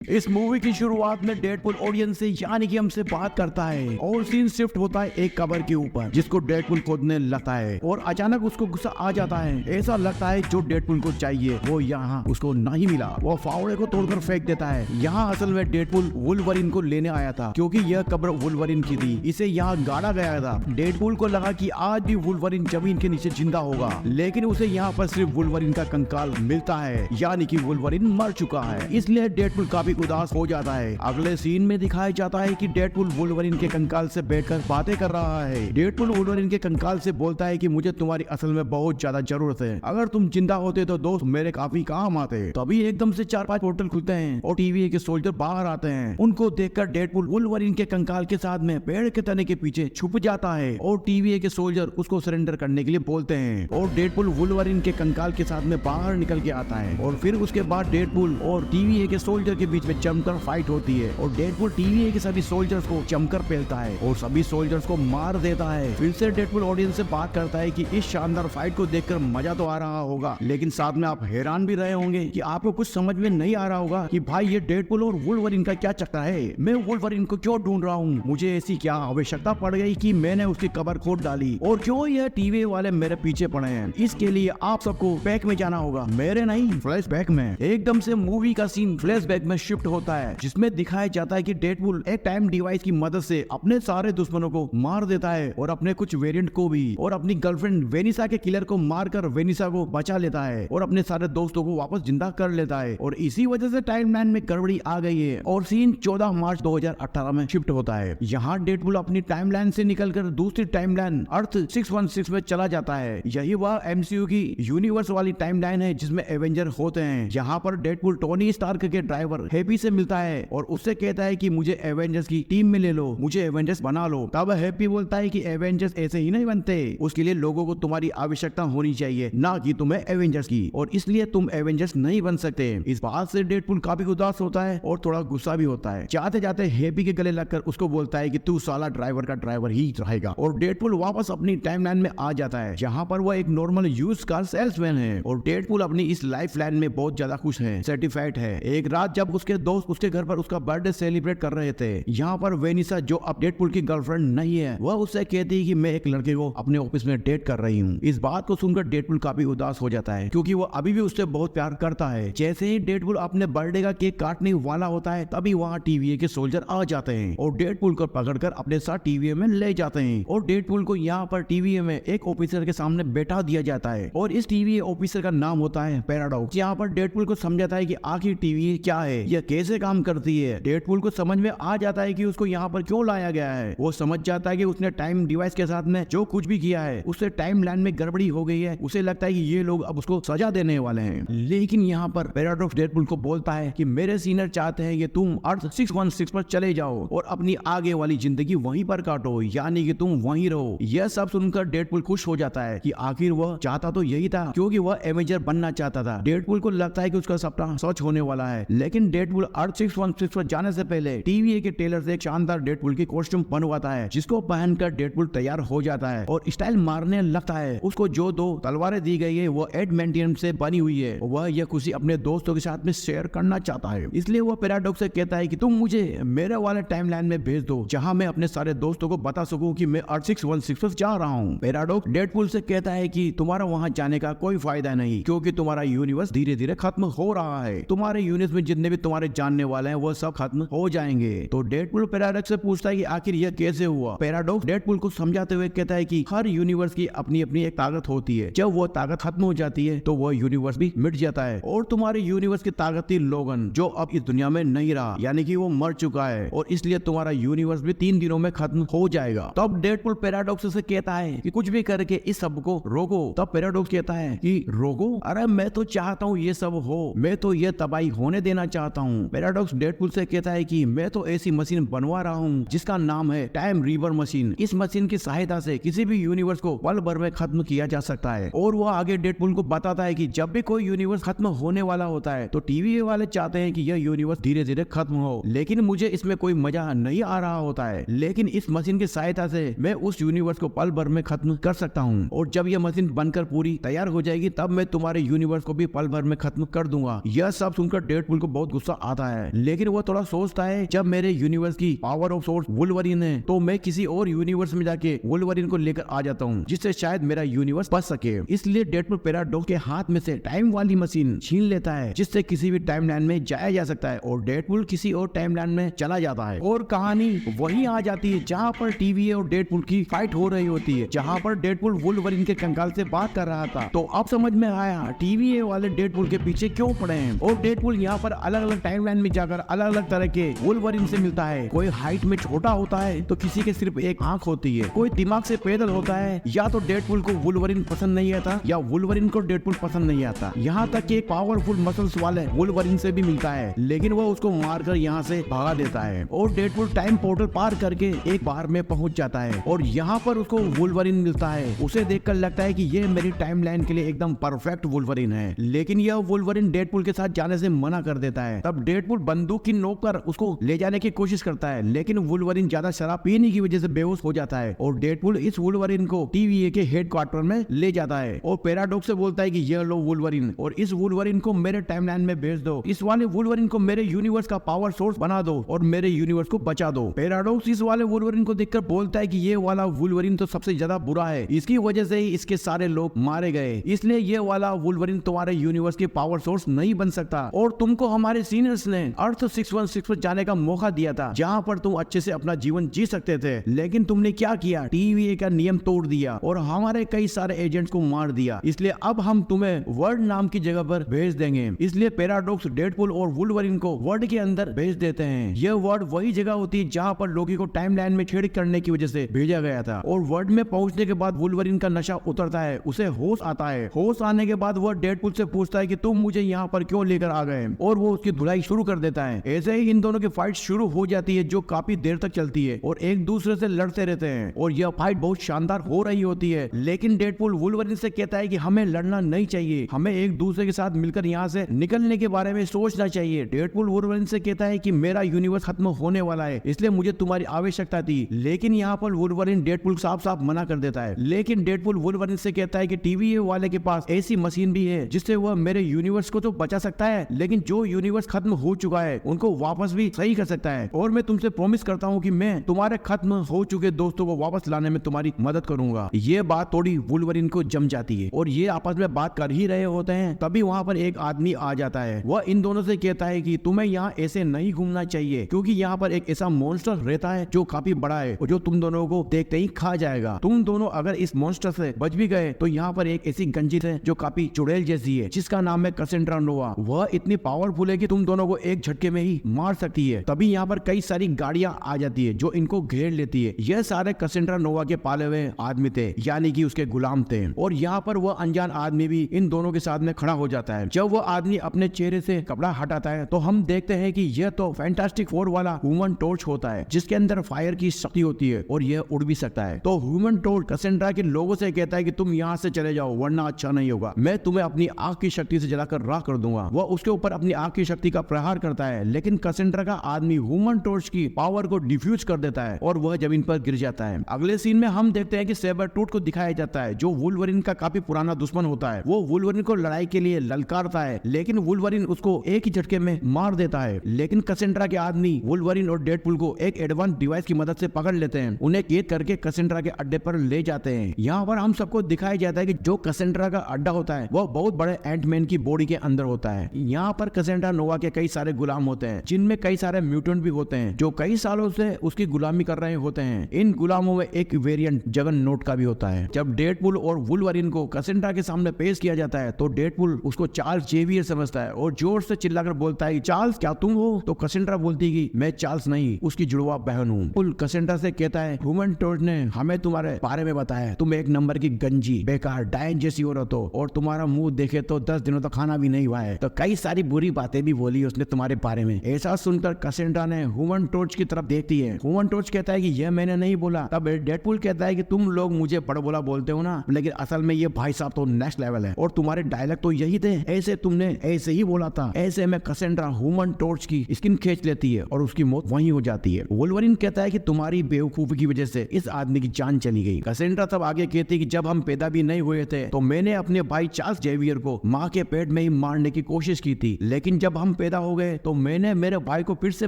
इस मूवी की शुरुआत में डेडपुल ऑडियंस से यानी कि हमसे बात करता है और सीन शिफ्ट होता है एक कबर के ऊपर जिसको डेडपुल खोदने लगता है और अचानक उसको गुस्सा आ जाता है। ऐसा लगता है जो डेडपुल को चाहिए वो यहाँ उसको नहीं मिला। वो फावड़े को तोड़कर फेंक देता है। यहाँ असल में डेडपुल वुल्वरिन को लेने आया था क्योंकि यह कब्र वुल्वरिन की थी। इसे यहाँ गाड़ा गया था। डेडपुल को लगा कि आज भी वुल्वरिन जमीन के नीचे जिंदा होगा, लेकिन उसे यहाँ पर सिर्फ वुल्वरिन का कंकाल मिलता है यानी कि वुल्वरिन मर चुका है। इसलिए डेडपुल काफी उदास हो जाता है। अगले सीन में दिखाया जाता है कि डेडपुल वुल्वरिन के कंकाल से बैठकर बातें कर रहा है। डेडपुल वुल्वरिन के कंकाल से बोलता है कि मुझे तुम्हारी असल में बहुत ज्यादा जरूरत है। अगर तुम जिंदा होते तो दोस्त मेरे काफी काम आते। तभी एकदम से 4-5 पोर्टल खुलते हैं और टीवी के सोल्जर बाहर आते हैं। उनको देखकर डेडपुल वुल्वरिन के कंकाल के साथ में पेड़ के तने के पीछे छुप जाता है और टीवी के सोल्जर उसको सरेंडर करने के लिए बोलते हैं और डेडपुल वुल्वरिन के कंकाल के साथ में बाहर निकल के आता है। और फिर उसके बाद डेडपुल और टीवी के सोल्जर के बीच में जमकर फाइट होती है और डेडपुल टीवी के सभी सोल्जर्स को जमकर पेलता है और सभी सोल्जर्स को मार देता है। फिर से डेडपुल ऑडियंस से बात करता है कि इस शानदार फाइट को देखकर मजा तो आ रहा होगा, लेकिन साथ में आप हैरान भी रहे होंगे कि आपको कुछ समझ में नहीं आ रहा होगा कि भाई ये डेडपुल और वुल्वरिन का क्या चक्कर है। मैं वुल्वरिन को क्यों ढूंढ रहा हूँ, मुझे ऐसी क्या आवश्यकता पड़ गई कि मैंने उसकी कब्र खोद डाली और क्यों यह टीवी वाले मेरे पीछे पड़े हैं। इसके लिए आप सबको बैक में जाना होगा, मेरे नहीं फ्लैशबैक में। एकदम से मूवी का सीन फ्लैशबैक में शिफ्ट होता है जिसमें दिखाया जाता है कि डेडपुल एक टाइम डिवाइस की मदद से अपने सारे दुश्मनों को मार देता है और अपने कुछ वेरिएंट को भी, और अपनी गर्लफ्रेंड वेनिसा के किलर को मारकर वेनिसा को बचा लेता है और अपने सारे दोस्तों को वापस जिंदा कर लेता है। और इसी वजह से टाइमलाइन में गड़बड़ी आ गई है और सीन 14 मार्च 2018 में शिफ्ट होता है। यहाँ डेडपुल अपनी टाइमलाइन से निकलकर दूसरी टाइमलाइन अर्थ 616 में चला जाता है। यही वह एमसीयू की यूनिवर्स वाली टाइमलाइन है जिसमें एवेंजर होते हैं। यहाँ पर डेडपुल टोनी स्टार्क के ड्राइवर हैप्पी से मिलता है और उससे कहता है कि मुझे एवेंजर्स की टीम में ले लो, मुझे एवेंजर्स बना लो। तब हैप्पी बोलता है कि एवेंजर्स ऐसे ही नहीं बनते, उसके लिए लोगों को तुम्हारी आवश्यकता होनी चाहिए, ना कि तुम्हें एवेंजर्स की, और इसलिए तुम एवेंजर्स नहीं बन सकते। इस बात से डेडपुल काफी उदास होता है और थोड़ा गुस्सा भी होता है। जाते जाते हैप्पी के गले लगकर उसको बोलता है कि तू साला ड्राइवर का ड्राइवर ही रहेगा। और डेडपुल वापस अपनी टाइमलाइन में आ जाता है जहाँ पर वह एक नॉर्मल यूज कार सेल्समैन है और डेडपुल अपनी इस लाइफ लाइन में बहुत ज्यादा खुश है, सर्टिफाइड है। एक रात जब उसके दोस्त उसके घर पर उसका बर्थडे सेलिब्रेट कर रहे थे, यहाँ पर वेनिसा जो अब डेडपुल की गर्लफ्रेंड नहीं है, वह उससे कहती है कि मैं एक लड़के को अपने ऑफिस में डेट कर रही हूँ। इस बात को सुनकर डेडपुल काफी उदास हो जाता है क्योंकि वो अभी भी उससे बहुत प्यार करता है। जैसे ही डेडपुल अपने बर्थडे का केक काटने वाला होता है तभी वहाँ टीवीए के सोल्जर आ जाते हैं और डेडपुल को पकड़कर अपने साथ टीवीए में ले जाते हैं। और डेडपुल को यहाँ पर टीवीए में एक ऑफिसर के सामने बैठा दिया जाता है और इस टीवीए ऑफिसर का नाम होता है पैराडॉक्स। यहाँ पर डेडपुल को समझाता है कि आखिर टीवीए क्या है, यह कैसे काम करती है। डेडपुल को समझ में आ जाता है कि उसको यहाँ पर क्यों लाया गया है। वो समझ जाता है कि उसने टाइम डिवाइस के साथ में जो कुछ भी किया है उससे टाइम लाइन में गड़बड़ी हो गई है। उसे लगता है कि ये लोग अब उसको सजा देने वाले हैं। लेकिन यहाँ पर पैराडॉक्स डेडपुल को बोलता है कि मेरे सीनियर चाहते हैं कि तुम अर्थ 616 पर चले जाओ और अपनी आगे वाली जिंदगी वहीं पर काटो, यानी कि तुम वहीं रहो। यह सब सुनकर डेडपुल खुश हो जाता है कि आखिर वह चाहता तो यही था क्योंकि वह एवेंजर बनना चाहता था। डेडपुल को लगता है कि उसका सपना सच होने वाला है। लेकिन डेडपुल अर्थ 616 पर जाने से पहले टीवीए के टेलर से एक शानदार डेडपुल की कॉस्ट्यूम बनवाता है जिसको पहनकर डेडपुल तैयार हो जाता है और स्टाइल मारने लगता है। उसको जो 2 तलवारें दी गई है वो एडमेंटियम से बनी हुई है। वह यह खुशी अपने दोस्तों के साथ में शेयर करना चाहता है, इसलिए वह पैराडॉक्स से कहता है कि तुम मुझे मेरे वाले टाइमलाइन में भेज दो जहां मैं अपने सारे दोस्तों को बता सकूं कि मैं अर्थ 616 पर जा रहा हूं। पैराडॉक्स डेडपुल से कहता है कि तुम्हारा वहां जाने का कोई फायदा नहीं क्योंकि तुम्हारा यूनिवर्स धीरे धीरे खत्म हो रहा है। तुम्हारे यूनिवर्स में जितने भी तुम्हारे जानने वाले हैं वो सब खत्म हो जाएंगे। तो डेडपुल पैराडॉक्स से पूछता है कि आखिर यह कैसे हुआ। पैराडॉक्स डेडपुल को समझाते हुए कहता है कि हर यूनिवर्स की अपनी अपनी एक ताकत होती है, जब वो ताकत खत्म हो जाती है तो वह यूनिवर्स भी मिट जाता है। और तुम्हारे यूनिवर्स की ताकत थी लोगन जो अब इस दुनिया में नहीं रहा, यानी कि वो मर चुका है और इसलिए तुम्हारा यूनिवर्स भी 3 दिनों में खत्म हो जाएगा। तब डेडपुल पैराडॉक्स से कहता है कि कुछ भी करके इस सब को रोको। तब पैराडॉक्स कहता है कि रोको, अरे मैं तो चाहता हूँ ये सब हो, मैं तो ये तबाही होने देना चाहता हूँ। पैराडॉक्स डेडपुल से कहता है कि मैं तो ऐसी मशीन बनवा रहा हूँ जिसका नाम है टाइम रिवर मशीन। इस मशीन की सहायता से किसी भी यूनिवर्स को पल भर में खत्म किया जा सकता है। और वह आगे डेडपुल को बताता है कि जब भी कोई यूनिवर्स खत्म होने वाला होता है तो टीवी वाले चाहते हैं कि यह यूनिवर्स धीरे धीरे खत्म हो, लेकिन मुझे इसमें कोई मजा नहीं आ रहा होता है। लेकिन इस मशीन की सहायता से मैं उस यूनिवर्स को पल भर में खत्म कर सकता हूँ और जब यह मशीन बनकर पूरी तैयार हो जाएगी तब मैं तुम्हारे यूनिवर्स को भी पल भर में खत्म कर दूंगा। यह सब सुनकर डेडपुल को बहुत गुस्सा गुस्सा आता है, लेकिन वो थोड़ा सोचता है जब मेरे यूनिवर्स की पावर ऑफ सोर्स वुल्वरीन है तो मैं किसी और यूनिवर्स में जाके वुल्वरीन को लेकर आ जाता हूँ, जिससे शायद मेरा यूनिवर्स बच सके। इसलिए डेडपुल पैराडॉक्स के हाथ में से टाइम वाली मशीन छीन लेता है, जिससे किसी भी टाइमलाइन में जाया जा सकता है और डेडपुल किसी और टाइमलाइन में चला जाता है। और कहानी वहीं आ जाती है जहाँ पर टीवीए और डेडपुल की फाइट हो रही होती है, जहाँ पर डेडपुल वुल्वरीन के कंकाल से बात कर रहा था। तो अब समझ में आया टीवीए वाले डेडपुल के पीछे क्यों पड़े हैं। और डेडपुल यहाँ पर अलग अलग टाइमलाइन में जाकर अलग अलग तरह के वुल्वरीन से मिलता है। कोई हाइट में छोटा होता है तो किसी के सिर्फ एक आंख होती है, कोई दिमाग से पैदल होता है। या तो डेडपुल को वुल्वरीन पसंद नहीं आता या वुल्वरीन को डेडपुल पसंद नहीं आता। यहाँ तक कि एक पावरफुल मसल्स वाले वुल्वरीन से भी मिलता है, लेकिन वो उसको मारकर यहाँ से भगा देता है। और डेडपुल टाइम पोर्टल पार करके एक बार में पहुंच जाता है और यहाँ पर उसको वुल्वरीन मिलता है। उसे देखकर लगता है कि ये मेरी टाइमलाइन के लिए एकदम परफेक्ट वुल्वरीन है, लेकिन यह वुल्वरीन डेडपुल के साथ जाने से मना कर देता है। तब डेडपुल बंदूक की नोक पर उसको ले जाने की कोशिश करता है, लेकिन वुल्वरीन ज्यादा शराब पीने की वजह से बेहोश हो जाता है और डेडपुल इस वुल्वरीन को टीवीए के हेडक्वार्टर में ले जाता है और पैराडॉक्स से बोलता है कि ये लो वुल्वरीन और इस वुल्वरीन को मेरे टाइमलाइन में भेज दो। इस वाले वुल्वरीन को मेरे यूनिवर्स का पावर सोर्स बना दो और मेरे यूनिवर्स को बचा दो। पैराडॉक्स इस वाले वुल्वरीन को देखकर बोलता है कि ये वाला वुल्वरीन तो सबसे ज्यादा बुरा है, इसकी वजह से ही इसके सारे लोग मारे गए, इसलिए ये वाला वुल्वरीन तुम्हारे यूनिवर्स के पावर सोर्स नहीं बन सकता। और तुमको हमारे सीनियर्स ने अर्थ 616 पर जाने का मौका दिया था, जहाँ पर तुम अच्छे से अपना जीवन जी सकते थे, लेकिन तुमने क्या किया, टीवीए का नियम तोड़ दिया और हमारे कई सारे एजेंट्स को मार दिया। इसलिए अब हम तुम्हें वर्ड नाम की जगह पर भेज देंगे। इसलिए पैराडॉक्स डेडपुल और वुल्वरीन को वर्ड के अंदर भेज देते हैं। यह वर्ड वही जगह होती है जहाँ पर लोकी को टाइमलाइन में छेड़ करने की वजह से भेजा गया था। और वर्ड में पहुंचने के बाद वुल्वरीन का नशा उतरता है, उसे होश आता है। होश आने के बाद वह डेडपुल से पूछता है कि तुम मुझे यहाँ पर क्यों लेकर आ गए, और वो उसकी धुलाई शुरू कर देता है। ऐसे ही इन दोनों की फाइट शुरू हो जाती है, जो काफी देर तक चलती है और एक दूसरे से लड़ते रहते हैं और यह फाइट बहुत शानदार हो रही होती है। लेकिन डेडपुल वुल्वरीन से कहता है कि हमें लड़ना नहीं चाहिए, हमें एक दूसरे के साथ मिलकर यहाँ से निकलने के बारे में सोचना चाहिए। डेडपुल वुल्वरीन से कहता है कि मेरा यूनिवर्स खत्म होने वाला है, इसलिए मुझे तुम्हारी आवश्यकता थी। लेकिन यहाँ पर वुल्वरीन डेडपुल साफ साफ मना कर देता है। लेकिन डेडपुल वुल्वरीन से कहता है कि टीवीए वाले के पास ऐसी मशीन भी है जिससे वह मेरे यूनिवर्स को तो बचा सकता है, लेकिन जो यूनिवर्स खत्म हो चुका है उनको वापस भी सही कर सकता है। और मैं तुमसे प्रॉमिस करता हूँ कि मैं तुम्हारे खत्म हो चुके दोस्तों को वापस लाने में तुम्हारी मदद करूंगा। ये बात थोड़ी वुल्वरीन को जम जाती है और ये आपस में बात कर ही रहे होते हैं, तभी वहाँ पर एक आदमी आ जाता है। वह इन दोनों से कहता है कि तुम्हें यहाँ ऐसे नहीं घूमना चाहिए, क्योंकि यहाँ पर एक ऐसा मॉन्स्टर रहता है जो काफी बड़ा है और जो तुम दोनों को देखते ही खा जाएगा। तुम दोनों अगर इस मॉन्स्टर से बच भी गए तो यहाँ पर एक ऐसी गंजीर है जो काफी चुड़ैल जैसी है, जिसका नाम है कसेंड्रा नोवा। वह इतनी पावरफुल है कि तुम दोनों को एक झटके में ही मार सकती है। तभी यहाँ पर कई सारी गाड़ियां आ जाती है जो इनको घेर लेती है। यह सारे कसेंड्रा नोवा के पाले हुए आदमी थे, यानी कि उसके गुलाम थे। और यहाँ पर वह अनजान आदमी भी इन दोनों के साथ में खड़ा हो जाता है। जब वह आदमी अपने चेहरे से कपड़ा हटाता है तो हम देखते हैं कि यह तो फैंटास्टिक फोर वाला ह्यूमन टॉर्च होता है, जिसके अंदर फायर की शक्ति होती है और यह उड़ भी सकता है। तो ह्यूमन टॉर्च कसेंड्रा के लोगों से कहता है कि तुम यहाँ से चले जाओ, वरना अच्छा नहीं होगा। मैं तुम्हें अपनी आग की शक्ति से जलाकर राख कर दूंगा। वह उसके ऊपर अपनी आग की शक्ति का प्रहार करता है, लेकिन कसेंड्रा का आदमी ह्यूमन टॉर्च की पावर को डिफ्यूज कर देता है और वह जमीन पर गिर जाता है। अगले सीन में हम देखते हैं कि सेबरटूथ को दिखाया जाता है, जो वुल्वरीन का काफी पुराना दुश्मन होता है। वो वुल्वरीन को लड़ाई के लिए ललकारता है, लेकिन वुल्वरीन उसको एक ही झटके में मार देता है। लेकिन कसेंड्रा के आदमी वुल्वरीन और डेडपुल को एक एडवांस डिवाइस की मदद से पकड़ लेते हैं, उन्हें कैद करके कसेंड्रा के अड्डे पर ले जाते हैं। यहाँ पर हम सबको दिखाया जाता है कि जो कसेंड्रा का अड्डा होता है वह बहुत बड़े एंटमैन की बॉडी के अंदर होता है। यहाँ पर कसेंड्रा नोवा के कई सारे गुलाम होते हैं, जिनमें कई सारे म्यूटेंट भी होते हैं जो कई सालों से उसकी गुलामी कर रहे होते हैं। इन गुलामों में एक वेरिएंट जगननोट का भी होता है। जब डेडपुल और वुल्वरीन को कसेंड्रा के सामने पेश किया जाता है तो डेडपुल उसको चार्ल्स जेवियर समझता है और जोर से चिल्लाकर बोलता है, चार्ल्स क्या तुम हो? तो कसेंड्रा बोलती है कि मैं चार्ल्स नहीं, उसकी जुड़वा बहन हूँ। पुल कसेंड्रा से कहता है, ह्यूमन टॉर्च ने हमें तुम्हारे बारे में बताया, तुम एक नंबर की गंजी बेकार डायन जैसी औरत हो और तुम्हारा मुंह देखे तो 10 दिनों तक खाना भी नहीं हुआ है। तो कई सारी बुरी बातें भी बोली उसने तुम्हारे बारे में। ऐसा सुनकर कसेंड्रा ने ह्यूमन टॉर्च की तरफ देखती है। ह्यूमन टॉर्च कहता है कि यह मैंने नहीं बोला। तब डेडपुल कहता है कि तुम लोग मुझे बड़बोला बोलते हो ना, लेकिन असल में ये भाई साहब तो नेक्स्ट लेवल है और तुम्हारे डायलॉग तो यही थे, ऐसे तुमने ऐसे ही बोला था। ऐसे में कसेंड्रा ह्यूमन टॉर्च की स्किन खींच लेती है और उसकी मौत वहीं हो जाती है। वुल्वरीन कहता है कि तुम्हारी बेवकूफी की वजह से इस आदमी की जान चली गई। कसेंड्रा तब आगे कहती है कि जब हम पैदा भी नहीं हुए थे तो मैंने अपने भाई चार्ल्स जेवियर को माँ के पेट में ही मारने की कोशिश की थी, लेकिन जब हम पैदा हो गए तो मैंने मेरे भाई को फिर से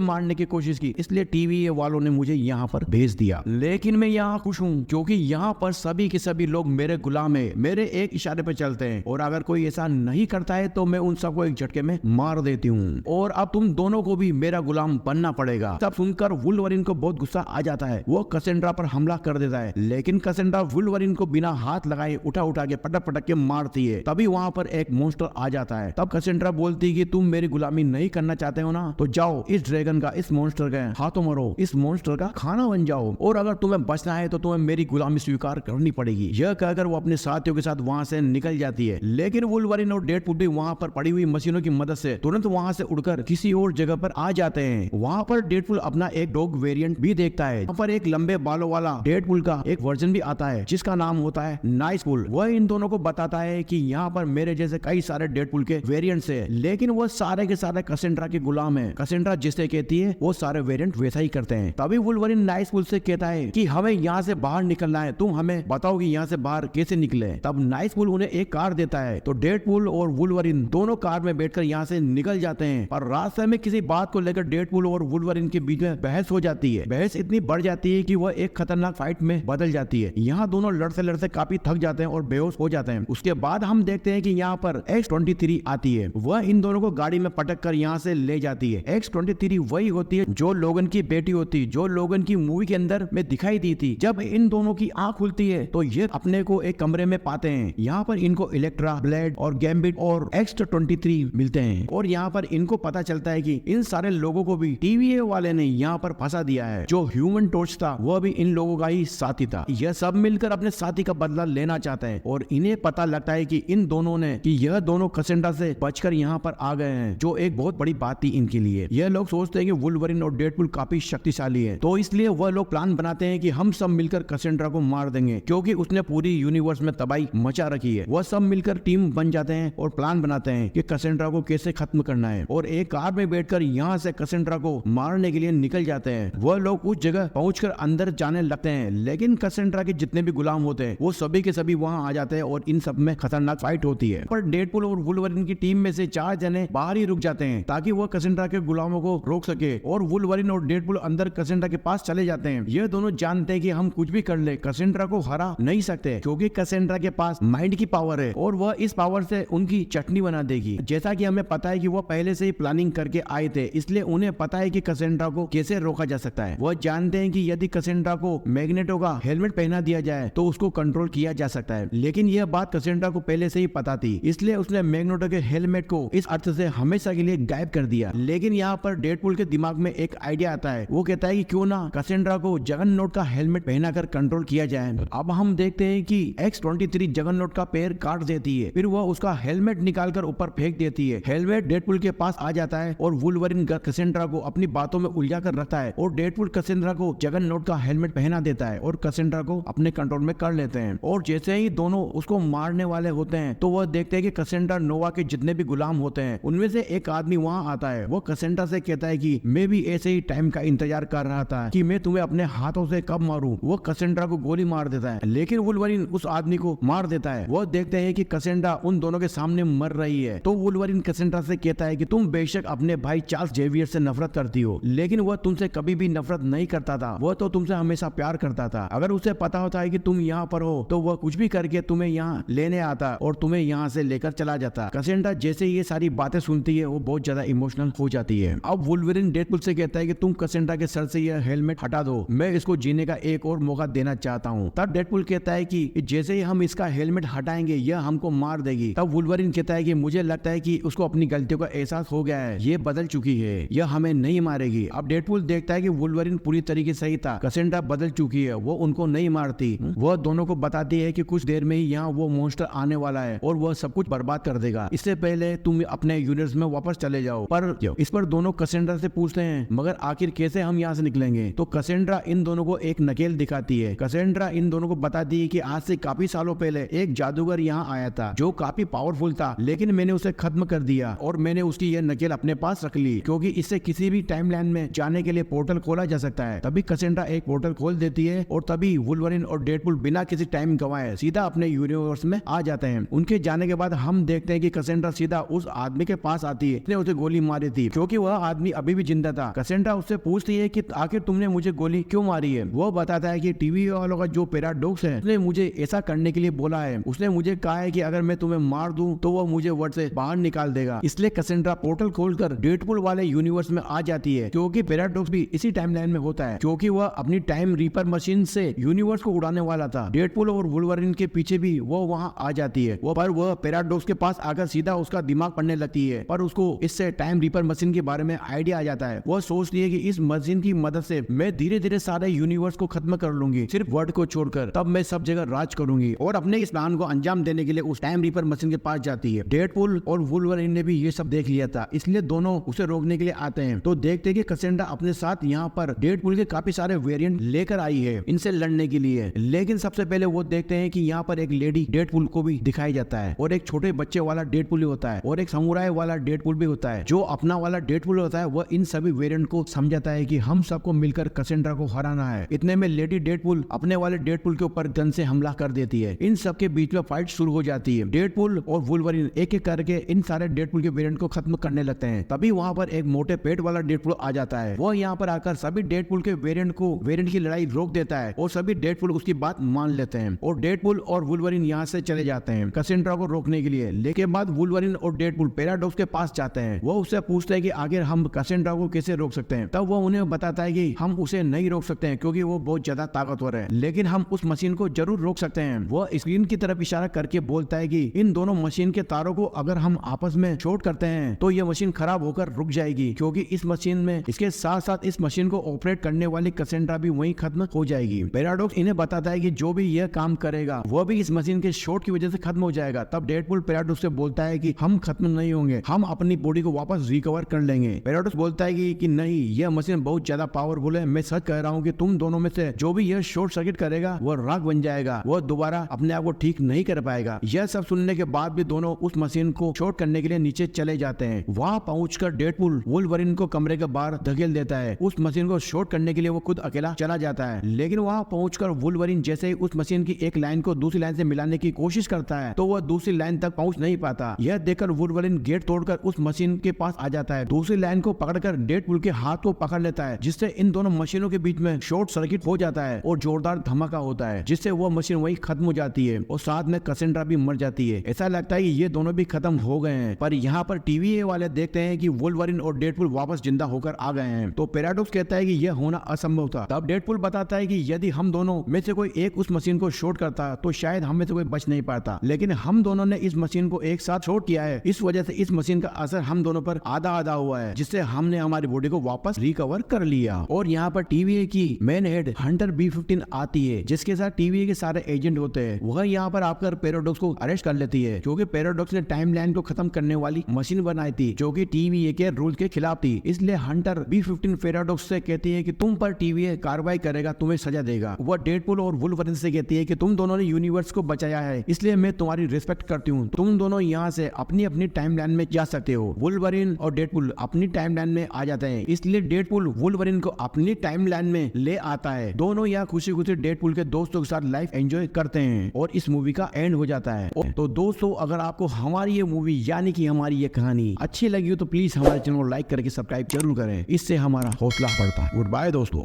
मारने की कोशिश की, इसलिए टीवी वालों ने मुझे यहाँ पर भेज दिया। लेकिन मैं यहाँ खुश हूँ क्योंकि यहाँ पर सभी के सभी लोग मेरे गुलाम है, मेरे एक इशारे पे चलते हैं, और अगर कोई ऐसा नहीं करता है तो मैं उन सबको एक झटके में मार देती हूँ, और अब तुम दोनों को भी मेरा गुलाम बनना पड़ेगा। तब सुनकर वुल्वरिन को बहुत गुस्सा आ जाता है, वो कैसेंड्रा पर हमला कर देता है, लेकिन कैसेंड्रा वुल्वरिन को बिना हाथ लगाए उठा उठा के पटक पटक के मारती है। तभी वहां पर एक मॉन्स्टर आ जाता है। तब कैसेंड्रा बोलती है कि तुम मेरी गुलामी नहीं करना चाहते हो ना, तो जाओ इस ड्रैगन का, इस मॉन्स्टर के हाथों मरो, इस मॉन्स्टर का खाना बन जाओ, और अगर तुम्हें बचना है तो तुम्हें मेरी गुलामी स्वीकार करनी पड़ेगी। यह कहकर वो अपने साथियों के साथ वहां से निकल जाती है। लेकिन वुल्वरिन और डेडपूल भी वहां पर पड़ी हुई मशीनों की मदद से तुरंत वहां से उड़कर किसी और जगह पर आ जाते हैं। वहां पर डेडपूल अपना एक डॉग वेरिएंट भी देखता है। वहां पर एक लंबे बालों वाला डेडपूल का एक वर्जन भी आता है जिसका नाम होता है नाइसपूल। वह इन दोनों को बताता है कि यहाँ पर मेरे जैसे कई सारे डेडपूल के वेरिएंट्स है, लेकिन वो सारे के सारे कैसेंड्रा के गुलाम है। कैसेंड्रा जिसे कहती है वो सारे वेरिएंट वैसा ही करते हैं। तभी वुल्वरिन नाइसपूल से कहता है कि हमें यहाँ से बाहर निकलना है, तुम हमें बताओ कि यहाँ से बाहर कैसे निकले। तब नाइसपूल उन्हें एक कार देता है, तो डेडपूल और वुल्वरिन दोनों कार में बैठकर यहाँ से निकल जाते हैं। पर रास्ते में किसी बात को लेकर डेडपूल और वुल्वरिन के बीच में बहस हो जाती है। बहस इतनी बढ़ जाती है कि वह एक खतरनाक फाइट में बदल जाती है। यहाँ दोनों लड़ते लड़ते काफी थक जाते हैं और बेहोश हो जाते हैं। उसके बाद हम देखते हैं कि यहाँ पर X-23 आती है। वह इन दोनों को गाड़ी में पटक कर यहाँ से ले जाती है। X-23 वही होती है जो लोगन की बेटी होती, जो लोगन की मूवी के अंदर में दिखाई दी थी। जब इन दोनों की आंख खुलती है तो ये अपने को एक कमरे में पाते हैं। यहाँ पर इनको इलेक्ट्रा, ब्लेड और गैम्बिट और X-23 मिलते हैं, और यहाँ पर इनको पता चलता है कि इन सारे लोगों को भी TVA वाले ने यहाँ पर फंसा दिया है। जो ह्यूमन टॉर्च था वह भी इन लोगों का ही साथी था। यह सब मिलकर अपने साथी का बदला लेना चाहते हैं, और इन्हें पता लगता है कि इन दोनों ने कि यह दोनों कैसेंड्रा से बचकर यहाँ पर आ गए हैं, जो एक बहुत बड़ी बात थी इनके लिए। यह लोग सोचते हैं कि वुल्वरिन और डेडपूल काफी शक्तिशाली है, तो इसलिए वह लोग प्लान बनाते हैं कि हम सब मिलकर कैसेंड्रा को मार देंगे, क्योंकि उसने पूरी यूनिवर्स में तबाही मचा रखी है। वह सब मिलकर टीम बन जाते हैं और प्लान बनाते हैं कि कैसेंड्रा को कैसे खत्म करना है, और एक कार में बैठकर यहाँ से कैसेंड्रा को मारने के लिए निकल जाते हैं। वह लोग उस जगह पहुंचकर अंदर जाने लगते हैं, लेकिन कैसेंड्रा के जितने भी गुलाम होते हैं वो सभी के सभी वहां आ जाते हैं, और इन सब में खतरनाक फाइट होती है। पर डेडपूल और वुल्वरिन की टीम में से 4 जने बाहर ही रुक जाते हैं ताकि वह कैसेंड्रा के गुलामों को रोक सके, और वुल्वरिन और डेडपूल अंदर कैसेंड्रा के पास चले जाते हैं। ये दोनों जानते हैं कि हम कुछ भी कर ले कैसेंड्रा को हरा नहीं सकते, क्योंकि कैसेंड्रा के पास माइंड की पावर है और वह इस पावर से उनकी चटनी बना देगी। जैसा कि हमें पता है कि वह पहले से ही प्लानिंग करके आए थे, इसलिए उन्हें पता है कि कैसेंड्रा को कैसे रोका जा सकता है। वह जानते हैं कि यदि कैसेंड्रा को मैग्नेटो का हेलमेट पहना दिया जाए तो उसको कंट्रोल किया जा सकता है, लेकिन यह बात कैसेंड्रा को पहले से ही पता थी, इसलिए उसने मैग्नेटो के हेलमेट को इस अर्थ से हमेशा के लिए गायब कर दिया। लेकिन यहाँ पर डेडपूल के दिमाग में एक आइडिया आता है। वो कहता है कि क्यों ना कैसेंड्रा को जगननॉट का हेलमेट पहनाकर कंट्रोल किया जाए। अब हम देखते हैं कि X-23 जगननॉट का पैर काट देती है, फिर वह उसका हेलमेट निकालकर ऊपर फेंक देती है। हेलमेट डेडपूल के पास आ जाता है और वुल्वरिन कैसेंड्रा को अपनी बातों में उलझा कर रखता है, और डेडपूल कैसेंड्रा को जगननॉट का हेलमेट पहना देता है और कैसेंड्रा को अपने कंट्रोल में कर लेते हैं। और जैसे ही दोनों उसको मारने वाले होते हैं तो वह देखते हैं कि कैसेंड्रा नोवा के जितने भी गुलाम होते हैं उनमें से एक आदमी वहां आता है। वो कैसेंड्रा से कहता है कि मैं भी ऐसे ही टाइम का इंतजार कर रहा था कि मैं तुम्हें अपने हाथों से कब मारूं। वो कैसेंड्रा को गोली मार देता है, लेकिन वुल्वरिन उस आदमी को मार देता है। वो देखते हैं कि कैसेंड्रा उन दोनों के सामने मर रही है, तो वुल्वरिन कैसेंड्रा से कहता है कि तुम बेशक अपने भाई चार्ल्स जेवियर से नफरत करती हो, लेकिन वह तुमसे कभी भी नफरत नहीं करता था, वह तो तुमसे हमेशा प्यार करता था। अगर उसे पता होता है कि तुम यहाँ पर हो तो वह कुछ भी करके तुम्हें यहाँ लेने आता और तुम्हें यहाँ से लेकर चला जाता। कैसेंड्रा जैसे ये सारी बातें सुनती है वो बहुत ज्यादा इमोशनल हो जाती है। अब वुल्वरिन डेडपूल से कहता है कि तुम कैसेंड्रा के सर से यह हेलमेट हटा दो, मैं इसको जीने का एक और मौका देना चाहता हूँ। तब डेडपूल कहता है कि जैसे ही हम इसका हेलमेट हटाएंगे यह हमको मार देगी। तब वुल्वरिन कहता है कि मुझे लगता है कि उसको अपनी गलतियों का एहसास हो गया है, ये बदल चुकी है, यह हमें नहीं मारेगी। अब डेडपूल देखता है कि वुल्वरिन पूरी तरीके से सही था, कैसेंड्रा बदल चुकी है, वो उनको नहीं मारती। वह दोनों को बताती है कि कुछ देर में ही यहाँ वो मॉन्स्टर आने वाला है और वह सब कुछ बर्बाद कर देगा, इससे पहले तुम अपने यूनिवर्स में वापस चले जाओ। पर इस पर दोनों कैसेंड्रा से पूछते हैं मगर आखिर कैसे हम यहाँ से निकलेंगे। तो कैसेंड्रा इन दोनों को एक नकेल दिखाती है। कैसेंड्रा इन दोनों को बताती है कि आज से काफी सालों पहले एक जादूगर यहाँ आया था जो काफी पावरफुल था, लेकिन मैंने उसे खत्म कर दिया और मैंने उसकी यह नकेल अपने पास रख ली, क्योंकि इससे किसी भी टाइमलाइन में जाने के लिए पोर्टल खोला जा सकता है। तभी कैसेंड्रा एक पोर्टल खोल देती है और तभी वुल्वरिन और डेडपूल बिना किसी टाइम गंवाए सीधा अपने यूनिवर्स में आ जाते हैं। उनके जाने के बाद हम देखते हैं कि कैसेंड्रा सीधा उस आदमी के पास आती है उसने उसे गोली मारी थी क्योंकि वह आदमी अभी भी जिंदा था। कैसेंड्रा उससे पूछती है कि आखिर तुमने मुझे गोली क्यों मारी है। वो बताता है कि टीवी वालों का जो पैराडॉक्स है उसने मुझे ऐसा करने के लिए बोला है। उसने मुझे कहा है कि अगर मैं तुम्हें मार दूं तो वो मुझे वर्ल्ड से बाहर निकाल देगा। इसलिए कैसेंड्रा पोर्टल खोलकर डेडपूल वाले यूनिवर्स में आ जाती है क्योंकि पैराडॉक्स भी इसी टाइमलाइन में होता है, क्योंकि वह अपनी टाइम रीपर मशीन से यूनिवर्स को उड़ाने वाला था। डेडपूल और वुल्वरिन के पीछे भी वो वहां आ जाती है। वह पैराडॉक्स के पास आकर सीधा उसका दिमाग पढ़ने लगती है, पर उसको इससे टाइम रीपर मशीन के बारे में आइडिया आ जाता है। वो सोचती है कि इस मशीन की मदद से मैं धीरे धीरे सारे यूनिवर्स को खत्म कर लूंगी, सिर्फ वर्ल्ड को छोड़कर। तब मैं सब जगह राज करूंगी और अपने इस प्लान को अंजाम देने के लिए उस टाइम रीपर मशीन के पास जाती है। डेडपूल और वुल्वरिन ने भी ये सब देख लिया था, इसलिए दोनों उसे रोकने के लिए आते हैं। तो देखते हैं कि कैसेंड्रा अपने साथ यहाँ पर डेडपूल के काफी सारे वेरिएंट लेकर आई है इनसे लड़ने के लिए। लेकिन सबसे पहले वो देखते हैं कि यहाँ पर एक लेडी डेडपूल को भी दिखाया जाता है और एक छोटे बच्चे वाला डेडपूल भी होता है और एक समुराई वाला डेडपूल भी होता है। जो अपना वाला डेडपूल होता है वह इन सभी वेरिएंट को समझाता है कि हम सबको मिलकर कैसेंड्रा को हराना है। इतने में लेडी डेडपूल अपने वाले डेडपूल के ऊपर गन से हमला कर देती है। इन सब के बीच में फाइट शुरू हो जाती है। डेडपूल और वुल्वरिन एक एक करके इन सारे डेडपूल के वेरिएंट को खत्म करने लगते हैं। तभी वहां पर एक मोटे पेट वाला डेडपूल आ जाता है। वो यहाँ पर आकर सभी डेडपूल के वेरिएंट की लड़ाई रोक देता है और सभी डेडपूल उसकी बात मान लेते हैं और डेडपूल और वुल्वरिन यहाँ से चले जाते हैं कैसेंड्रा को रोकने के लिए। लेकिन बाद वुल्वरिन और डेडपूल पैराडॉक्स के पास जाते हैं। वो उससे पूछते हैं कि आखिर हम कैसेंड्रा को कैसे रोक सकते हैं। तब वो उन्हें बताता है कि हम उसे नहीं रोक सकते हैं क्योंकि वो बहुत ज्यादा ताकतवर है, लेकिन हम उस मशीन को जरूर रोक सकते हैं। वो स्क्रीन की तरफ इशारा करके बोलता है कि इन दोनों मशीन के तारों को अगर हम आपस में शॉर्ट करते हैं तो ये मशीन खराब होकर रुक जाएगी, क्योंकि इस मशीन में इसके साथ साथ इस मशीन को ऑपरेट करने वाली कैसेंड्रा भी वहीं खत्म हो जाएगी। पैराडॉक्स इन्हें बताता है कि जो भी यह काम करेगा वो भी इस मशीन के शॉर्ट की वजह से खत्म हो जाएगा। तब डेडपूल पैराडॉक्स से बोलता है कि हम खत्म नहीं होंगे, हम अपनी बॉडी को वापस रिकवर कर लेंगे। पैराडॉक्स बोलता है कि नहीं, यह मशीन बहुत ज्यादा पावरफुल है, मैं सच कह रहा हूँ कि तुम दोनों में से जो भी यह शॉर्ट सर्किट करेगा वो राख बन जाएगा, वो दोबारा अपने आप को ठीक नहीं कर पाएगा। यह सब सुनने के बाद भी दोनों उस मशीन को शॉर्ट करने के लिए नीचे चले जाते हैं। वहां पहुंचकर डेडपूल वुल्वरिन को कमरे के बाहर धकेल देता है। उस मशीन को शॉर्ट करने के लिए वो खुद अकेला चला जाता है। लेकिन वहां पहुंचकर वुल्वरिन जैसे ही उस मशीन की एक लाइन को दूसरी लाइन से मिलाने की कोशिश करता है तो वह दूसरी लाइन तक पहुंच नहीं पाता। यह देखकर वुल्वरिन गेट तोड़कर उस मशीन के पास आ जाता है, दूसरी लाइन को पकड़कर डेडपूल के हाथ को पकड़ लेता है, जिससे इन दोनों मशीनों के बीच में शॉर्ट सर्किट हो जाता है और जोरदार धमाका होता है, जिससे वह मशीन वही खत्म हो जाती है और साथ में कैसेंड्रा भी मर जाती है। ऐसा लगता है कि ये दोनों भी खत्म हो गए हैं, पर यहाँ पर टीवी वाले देखते हैं कि वुल्वरिन और डेडपूल वापस जिंदा होकर आ गए हैं। तो पैराडॉक्स कहता है कि यह होना असंभव था। तब डेडपूल बताता है कि यदि हम दोनों में से कोई एक उस मशीन को शॉर्ट करता तो शायद हम में से कोई बच नहीं पाता, लेकिन हम दोनों ने इस मशीन को एक साथ शॉर्ट किया है, इस वजह से इस मशीन का असर हम दोनों पर आधा आधा हुआ है, जिससे हमने हमारी बॉडी को वापस रिकवर कर लिया। और यहाँ पर टीवीए की मेन हेड हंटर B-15 आती है, जिसके साथ टीवीए के सारे एजेंट होते हैं। वह यहाँ पर आकर पैराडॉक्स को अरेस्ट कर लेती है, क्योंकि पैराडॉक्स ने टाइमलाइन को खत्म करने वाली मशीन बनाई थी जो कि टीवीए के रूल के खिलाफ थी। इसलिए हंटर B-15 पैराडॉक्स से कहती है कि तुम पर टीवीए कार्रवाई करेगा, तुम्हें सजा देगा। वह डेडपूल और वुल्वरिन से कहती है कि तुम दोनों ने यूनिवर्स को बचाया है, इसलिए मैं तुम्हारी रिस्पेक्ट करती हूँ, तुम दोनों यहाँ से अपनी अपनी टाइमलाइन में जा सकते हो। वुल्वरिन और डेडपूल अपनी टाइमलाइन में आ जाते हैं, इसलिए डेडपूल वुल्वरिन को अपनी टाइमलाइन में ले आता है। दोनों यहाँ खुशी खुशी डेडपूल के दोस्तों के साथ लाइफ एंजॉय करते हैं और इस मूवी का एंड हो जाता है। तो दोस्तों, अगर आपको हमारी ये मूवी यानी कि हमारी ये कहानी अच्छी लगी हो तो प्लीज हमारे चैनल को लाइक करके सब्सक्राइब जरूर करें, इससे हमारा हौसला बढ़ता है। गुड बाय दोस्तों।